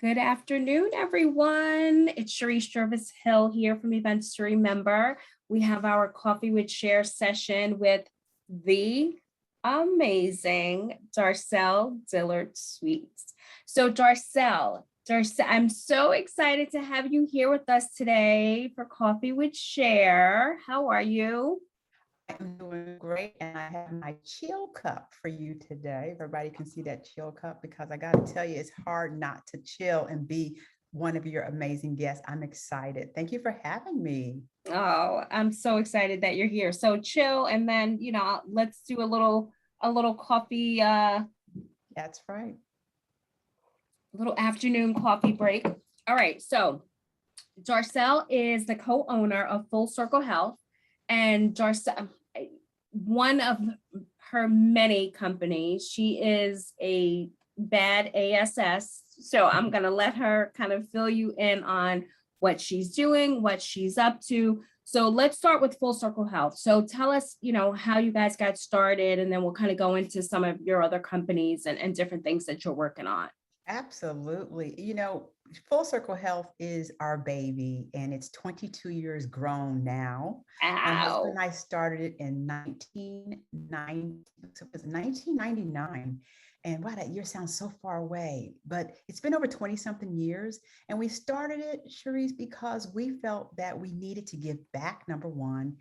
Good afternoon, everyone. It's Sharice Jervis Hill here from Events to Remember. We have our Coffee with Cher session with the amazing Darcel Dillard-Suite. So Darcel, I'm so excited to have you here with us today for Coffee with Cher. How are you? I'm doing great, and I have my chill cup for you today. Everybody can see that chill cup because I got to tell you, it's hard not to chill and be one of your amazing guests. I'm excited. Thank you for having me. Oh, I'm so excited that you're here. So chill, and then let's do a little coffee, That's right. little afternoon coffee break. All right. So Darcel is the co-owner of Full Circle Health, and Darcel, one of her many companies. She is a bad ASS. So I'm going to let her kind of fill you in on what she's doing, what she's up to. So let's start with Full Circle Health. So tell us, how you guys got started, and then we'll kind of go into some of your other companies and different things that you're working on. Absolutely. Full Circle Health is our baby, and it's 22 years grown now. My husband and Ow. I started it in 1990, so it was 1999. And wow, that year sounds so far away, but it's been over 20 something years. And we started it, Cherise, because we felt that we needed to give back, number one.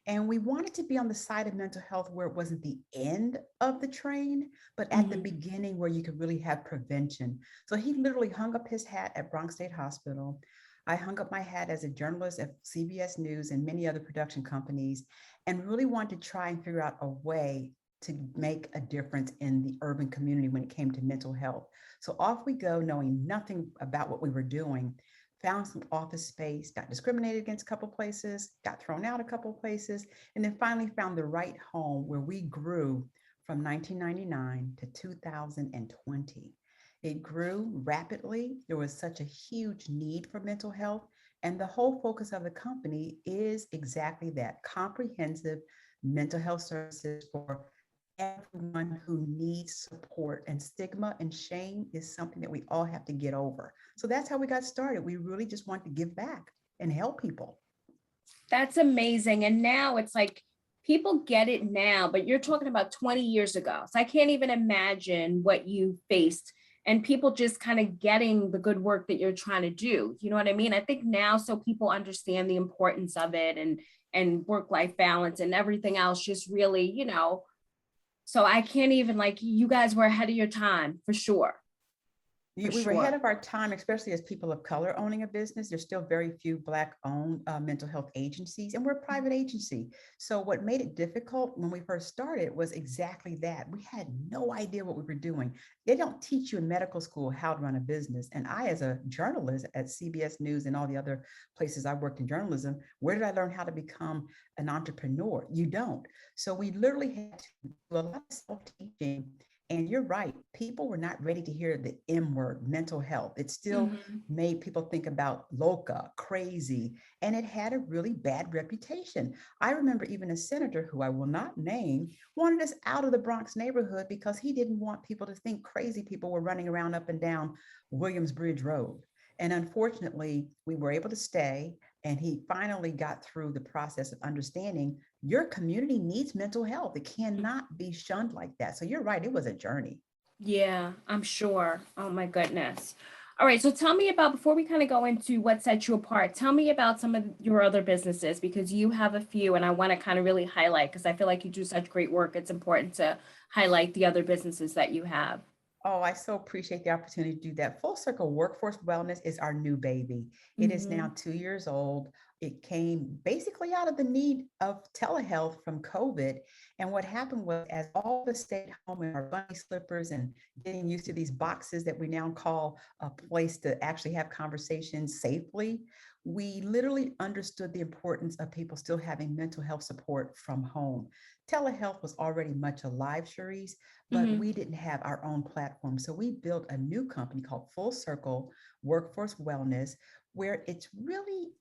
And we wanted to be on the side of mental health where it wasn't the end of the train, but at the Mhm. beginning where you could really have prevention. So he literally hung up his hat at Bronx State Hospital. I hung up my hat as a journalist at CBS News and many other production companies, and really wanted to try and figure out a way to make a difference in the urban community when it came to mental health. So off we go, knowing nothing about what we were doing. Found some office space, got discriminated against a couple places, got thrown out a couple places, and then finally found the right home where we grew from 1999 to 2020. It grew rapidly. There was such a huge need for mental health. And the whole focus of the company is exactly that: comprehensive mental health services for everyone who needs support. And stigma and shame is something that we all have to get over. So that's how we got started. We really just want to give back and help people. That's amazing. And now it's like people get it now, but you're talking about 20 years ago. So I can't even imagine what you faced and people just kind of getting the good work that you're trying to do. You know what I mean? I think now so people understand the importance of it and work-life balance and everything else just really, so I can't even like you guys were ahead of your time for sure. For We were ahead sure. of our time, especially as people of color owning a business. There's still very few Black owned mental health agencies, and we're a private agency. So, what made it difficult when we first started was exactly that. We had no idea what we were doing. They don't teach you in medical school how to run a business. And I, as a journalist at CBS News and all the other places I worked in journalism, where did I learn how to become an entrepreneur? You don't. So, we literally had to do a lot of self teaching. And you're right, people were not ready to hear the M word, mental health. It still Mhm. made people think about loca, crazy, and it had a really bad reputation. I remember even a senator who I will not name wanted us out of the Bronx neighborhood because he didn't want people to think crazy people were running around up and down Williamsbridge Road. And unfortunately, we were able to stay, and he finally got through the process of understanding your community needs mental health. It cannot be shunned like that. So you're right, it was a journey. Yeah, I'm sure. Oh my goodness. All right, so tell me about before we kind of go into what sets you apart, tell me about some of your other businesses because you have a few and I want to kind of really highlight because I feel like you do such great work. It's important to highlight the other businesses that you have. Oh, I so appreciate the opportunity to do that. Full Circle Workforce Wellness is our new baby. It is now Mhm. 2 years old. It came basically out of the need of telehealth from COVID. And what happened was, as all of us stayed home in our bunny slippers and getting used to these boxes that we now call a place to actually have conversations safely, we literally understood the importance of people still having mental health support from home. Telehealth was already much alive, Cherise, but Mhm. we didn't have our own platform. So we built a new company called Full Circle Workforce Wellness, where it's really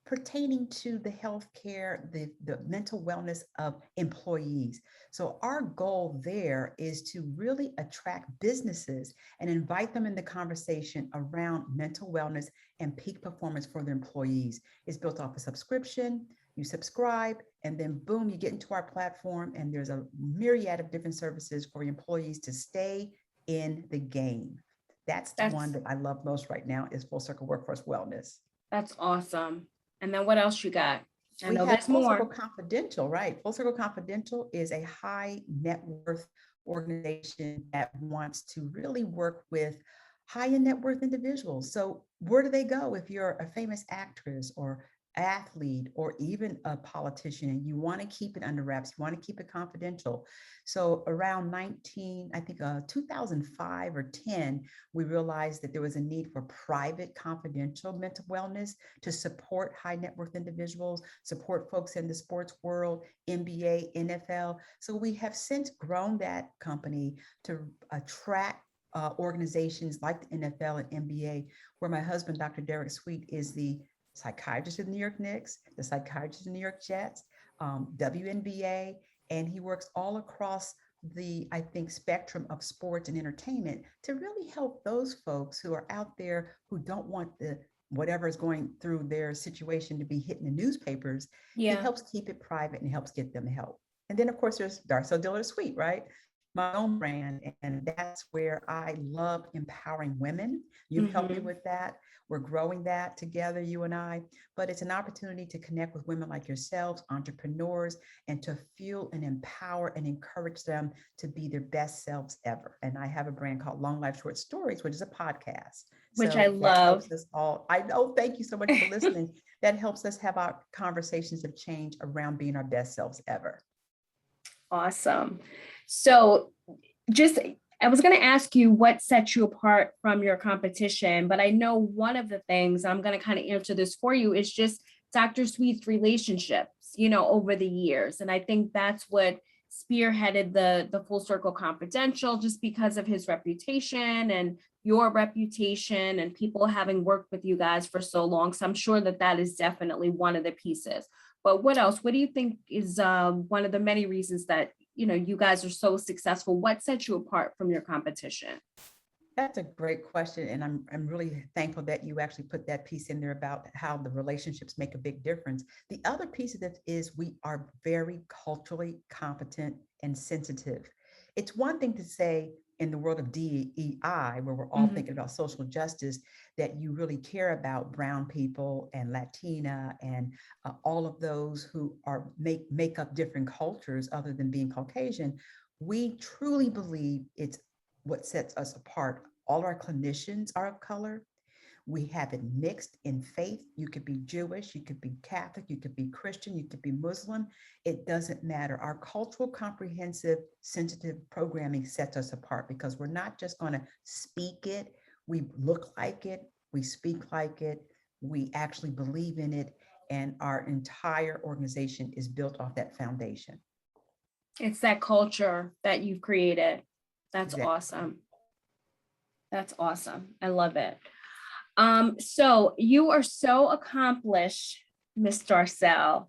pertaining to the healthcare, the mental wellness of employees. So our goal there is to really attract businesses and invite them in the conversation around mental wellness and peak performance for their employees. It's built off a subscription. You subscribe, and then boom, you get into our platform, and there's a myriad of different services for your employees to stay in the game. That's the one That's that I love most right now is Full Circle Workforce Wellness. that's awesome. And then what else you got? I We know have there's Full Circle more. Confidential, right? Full Circle Confidential is a high net worth organization that wants to really work with high net worth individuals. So where do they go if you're a famous actress or athlete or even a politician and you want to keep it under wraps, you want to keep it confidential? So around 2005 or 10, we realized that there was a need for private confidential mental wellness to support high net worth individuals, support folks in the sports world, NBA, NFL. So we have since grown that company to attract organizations like the NFL and NBA, where my husband, Dr. Dillard-Suite, is the psychiatrist of the New York Knicks, the psychiatrist of the New York Jets, WNBA, and he works all across the, I think, spectrum of sports and entertainment to really help those folks who are out there who don't want the whatever is going through their situation to be hitting the newspapers. He Yeah. helps keep it private and helps get them help. And then, of course, there's Darcel Dillard-Suite, right? My own brand. And that's where I love empowering women. You've helped me Mhm. with that. We're growing that together, you and I, but it's an opportunity to connect with women like yourselves, entrepreneurs, and to fuel and empower and encourage them to be their best selves ever. And I have a brand called Long Life Short Stories, which is a podcast. Which I So that love. helps us all. I know, thank you so much for listening. That helps us have our conversations of change around being our best selves ever. Awesome. So just, I was going to ask you what sets you apart from your competition, but I know one of the things I'm going to kind of answer this for you is just Dr. Sweet's relationships, over the years. And I think that's what spearheaded the Full Circle Confidential, just because of his reputation and your reputation and people having worked with you guys for so long. So I'm sure that that is definitely one of the pieces. But what else? What do you think is one of the many reasons that you guys are so successful? What sets you apart from your competition? That's a great question. And I'm really thankful that you actually put that piece in there about how the relationships make a big difference. The other piece of it is we are very culturally competent and sensitive. It's one thing to say in the world of DEI, where we're all Mhm. thinking about social justice, that you really care about brown people and Latina and all of those who are make up different cultures other than being Caucasian. We truly believe it's what sets us apart. All our clinicians are of color. We have it mixed in faith. You could be Jewish, you could be Catholic, you could be Christian, you could be Muslim. It doesn't matter. Our cultural, comprehensive, sensitive programming sets us apart because we're not just going to speak it. We look like it, we speak like it, we actually believe in it. And our entire organization is built off that foundation. It's that culture that you've created. That's Exactly. awesome. That's awesome. I love it. So you are so accomplished, Miss Darcel.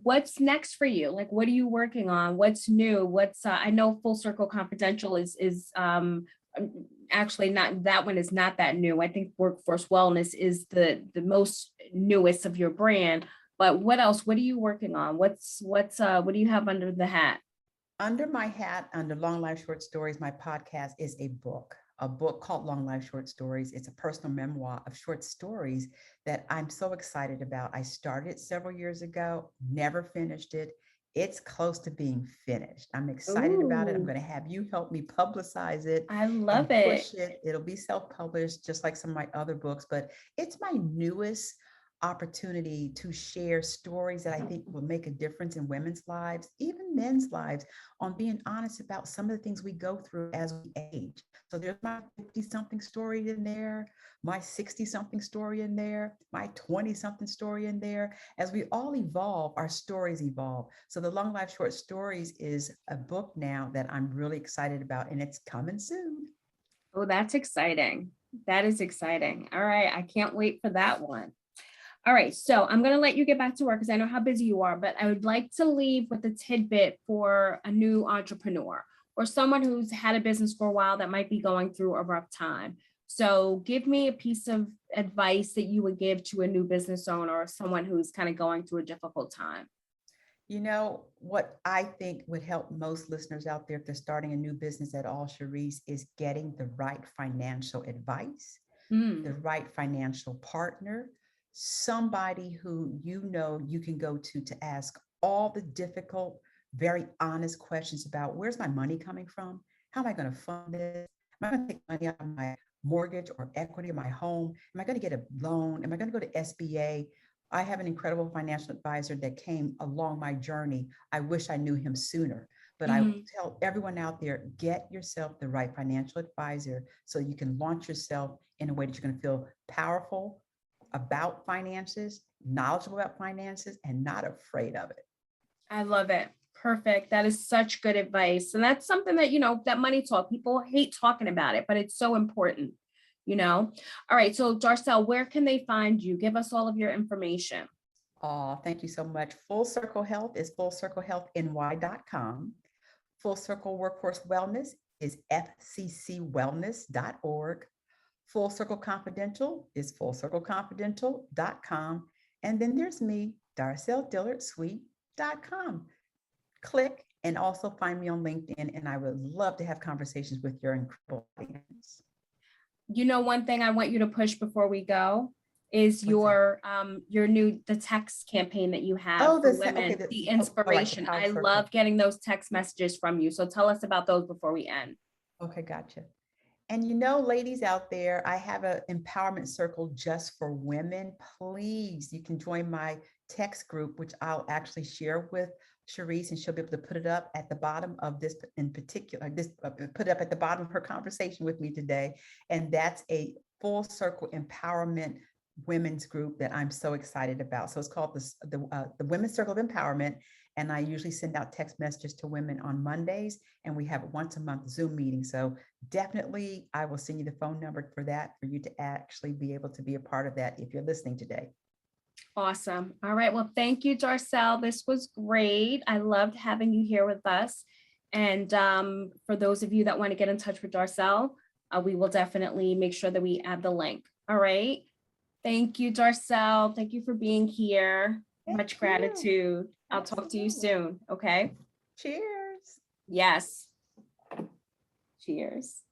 What's next for you? Like, what are you working on? What's new? I know Full Circle Confidential is actually not, that one is not that new. I think Workforce Wellness is the most newest of your brand. But what else? What are you working on? What do you have under the hat? Under my hat, under Long Life Short Stories, my podcast is a book called Long Life Short Stories. It's a personal memoir of short stories that I'm so excited about. I started several years ago, never finished it. It's close to being finished. I'm excited about it. I'm Ooh, going to have you help me publicize it I love and it. push it. It'll be self-published, just like some of my other books, but it's my newest opportunity to share stories that I think will make a difference in women's lives, even men's lives, on being honest about some of the things we go through as we age. So there's my 50 something story in there, my 60 something story in there, my 20 something story in there. As we all evolve, our stories evolve. So the Long Life Short Stories is a book now that I'm really excited about, and it's coming soon. Oh, that's exciting. That is exciting. All right. I can't wait for that one. All right, so I'm going to let you get back to work because I know how busy you are, but I would like to leave with a tidbit for a new entrepreneur or someone who's had a business for a while that might be going through a rough time. So give me a piece of advice that you would give to a new business owner or someone who's kind of going through a difficult time. You know, what I think would help most listeners out there if they're starting a new business at all, Cherise, is getting the right financial advice, the Mm, right financial partner, somebody who you know you can go to ask all the difficult, very honest questions about where's my money coming from? How am I going to fund this? Am I going to take money out of my mortgage or equity of my home? Am I going to get a loan? Am I going to go to SBA? I have an incredible financial advisor that came along my journey. I wish I knew him sooner, but I mhm. tell everyone out there, get yourself the right financial advisor so you can launch yourself in a way that you're going to feel powerful about finances, knowledgeable about finances, and not afraid of it. I love it. Perfect. That is such good advice. And that's something that, that money talk, people hate talking about it, but it's so important. All right. So Darcel, where can they find you? Give us all of your information. Oh, thank you so much. Full Circle Health is fullcirclehealthny.com. Full Circle Workforce Wellness is fccwellness.org. Full Circle Confidential is fullcircleconfidential.com. And then there's me, Darcel Dillard-Suite.com. Click and also find me on LinkedIn. And I would love to have conversations with your incredible audience. One thing I want you to push before we go is What's that? your new the text campaign that you have Oh, for okay. women, the I like the inspiration. power I circle. love getting those text messages from you. So tell us about those before we end. Okay, gotcha. And you know, ladies out there, I have an empowerment circle just for women. Please, you can join my text group, which I'll actually share with Cherise, and she'll be able to put it up at the bottom of this in particular, put it up at the bottom of her conversation with me today. And that's a full circle empowerment women's group that I'm so excited about. So it's called the Women's Circle of Empowerment. And I usually send out text messages to women on Mondays, and we have a once a month Zoom meeting. So definitely, I will send you the phone number for that, for you to actually be able to be a part of that if you're listening today. Awesome. All right. Well, thank you, Darcel. This was great. I loved having you here with us. And for those of you that want to get in touch with Darcel, we will definitely make sure that we add the link. All right. Thank you, Darcel. Thank you for being here. Thank Much you. gratitude. I'll talk to you Absolutely. soon. Okay. Cheers. Yes. Cheers.